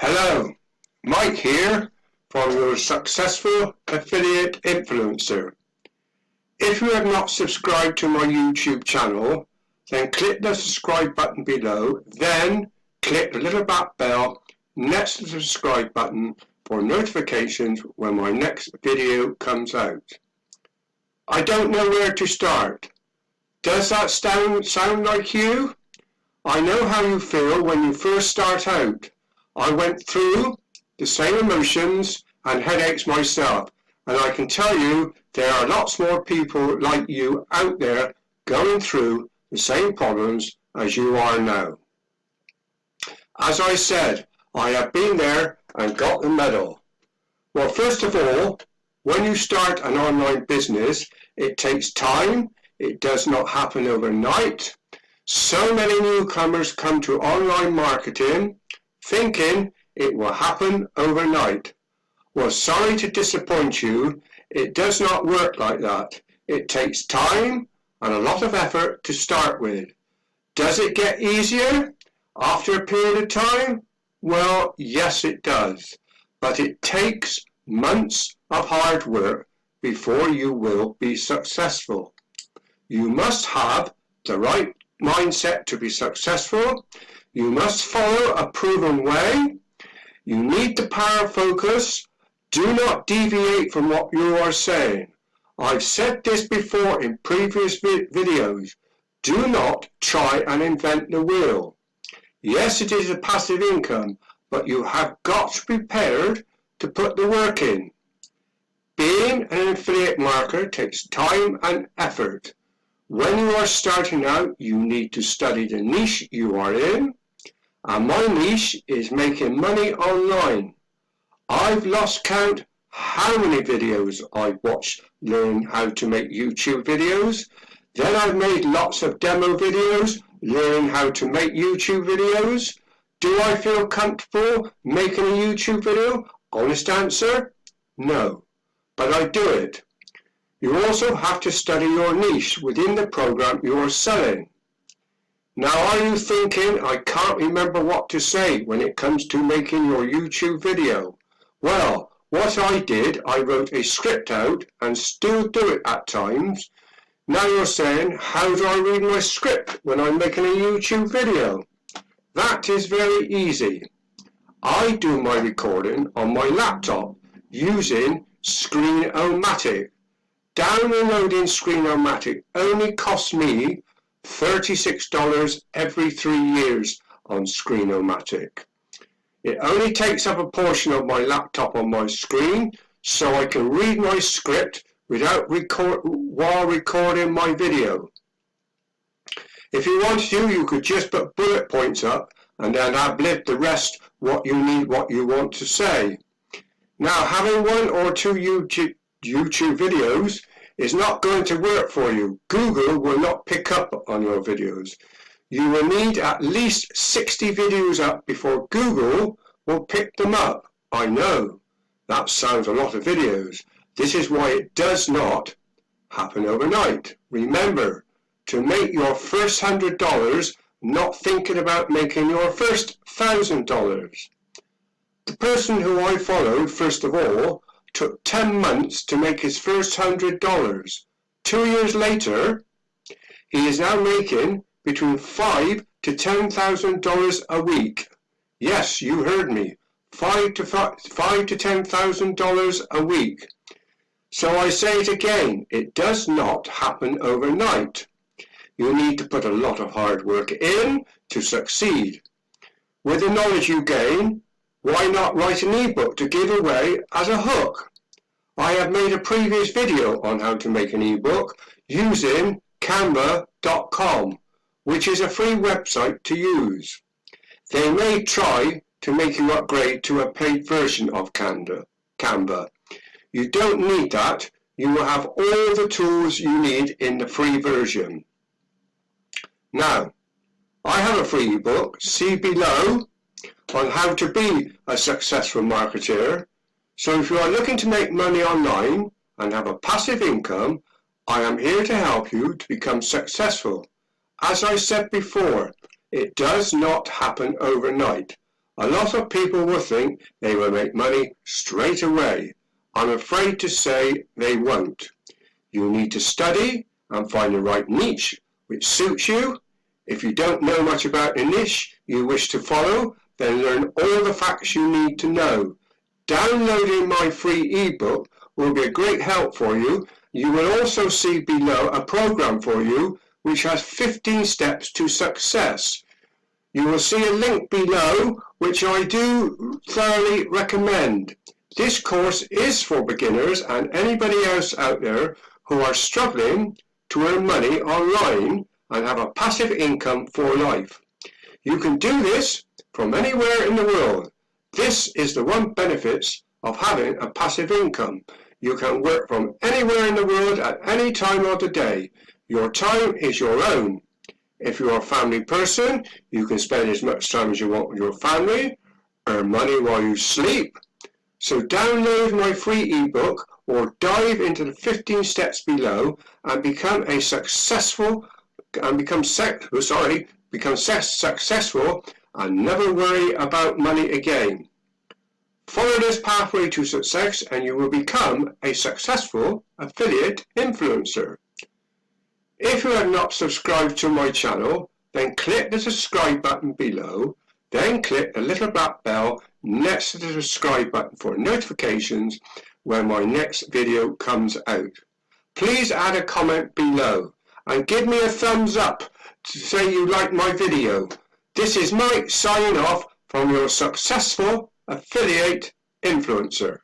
Hello, Mike here from your Successful Affiliate Influencer. If you have not subscribed to my YouTube channel, then click the subscribe button below, then click the little black bell next to the subscribe button for notifications when my next video comes out. I don't know where to start. Does that sound like you? I know how you feel when you first start out. I went through the same emotions and headaches myself, and I can tell you there are lots more people like you out there going through the same problems as you are now. As I said, I have been there and got the medal. Well, first of all, when you start an online business, it takes time. It does not happen overnight. So many newcomers come to online marketing thinking it will happen overnight. Well, sorry to disappoint you, it does not work like that. It takes time and a lot of effort to start with. Does it get easier after a period of time? Well, yes it does, but it takes months of hard work before you will be successful. You must have the right mindset to be successful. You must follow a proven way. You need the power of focus. Do not deviate from what you are saying. I've said this before in previous videos. Do not try and invent the wheel. Yes, it is a passive income, but you have got to be prepared to put the work in. Being an affiliate marketer takes time and effort. When you are starting out, you need to study the niche you are in. And my niche is making money online. I've lost count how many videos I've watched learning how to make YouTube videos. Then I've made lots of demo videos learning how to make YouTube videos. Do I feel comfortable making a YouTube video? Honest answer, no. But I do it. You also have to study your niche within the program you are selling. Now, are you thinking, I can't remember what to say when it comes to making your YouTube video? Well, what I did, I wrote a script out and still do it at times. Now you're saying, how do I read my script when I'm making a YouTube video? That is very easy. I do my recording on my laptop using Screen-O-Matic. Downloading Screen-O-Matic only costs me $36 every 3 years on Screen-O-Matic. It only takes up a portion of my laptop on my screen, so I can read my script without while recording my video. If you want to, you could just put bullet points up and then ad-lib the rest what you need, what you want to say. Now, having 1 or 2 YouTube videos is not going to work for you. Google will not pick up on your videos. You will need at least 60 videos up before Google will pick them up. I know, that sounds a lot of videos. This is why it does not happen overnight. Remember, to make your first $100, not thinking about making your first $1,000. The person who I followed, first of all, took 10 months to make his first $100. 2 years later, he is now making between $5,000 to $10,000 a week. Yes, you heard me, $5,000 to $10,000 a week. So I say it again, it does not happen overnight. You need to put a lot of hard work in to succeed. With the knowledge you gain, why not write an ebook to give away as a hook? I have made a previous video on how to make an ebook using Canva.com, which is a free website to use. They may try to make you upgrade to a paid version of Canva. You don't need that. You will have all the tools you need in the free version. Now, I have a free ebook, see below, on how to be a successful marketer. So if you are looking to make money online and have a passive income, I am here to help you to become successful. As I said before, it does not happen overnight. A lot of people will think they will make money straight away. I'm afraid to say they won't. You need to study and find the right niche which suits you. If you don't know much about the niche you wish to follow, then learn all the facts you need to know. Downloading my free ebook will be a great help for you. You will also see below a program for you which has 15 steps to success. You will see a link below which I do thoroughly recommend. This course is for beginners and anybody else out there who are struggling to earn money online and have a passive income for life. You can do this from anywhere in the world. This is the one benefit of having a passive income. You can work from anywhere in the world at any time of the day. Your time is your own. If you are a family person, you can spend as much time as you want with your family, earn money while you sleep. So download my free ebook or dive into the 15 steps below and become successful and never worry about money again. Follow this pathway to success and you will become a successful affiliate influencer. If you have not subscribed to my channel, then click the subscribe button below, then click the little black bell next to the subscribe button for notifications when my next video comes out. Please add a comment below and give me a thumbs up to say you like my video. This is Mike signing off from your successful affiliate influencer.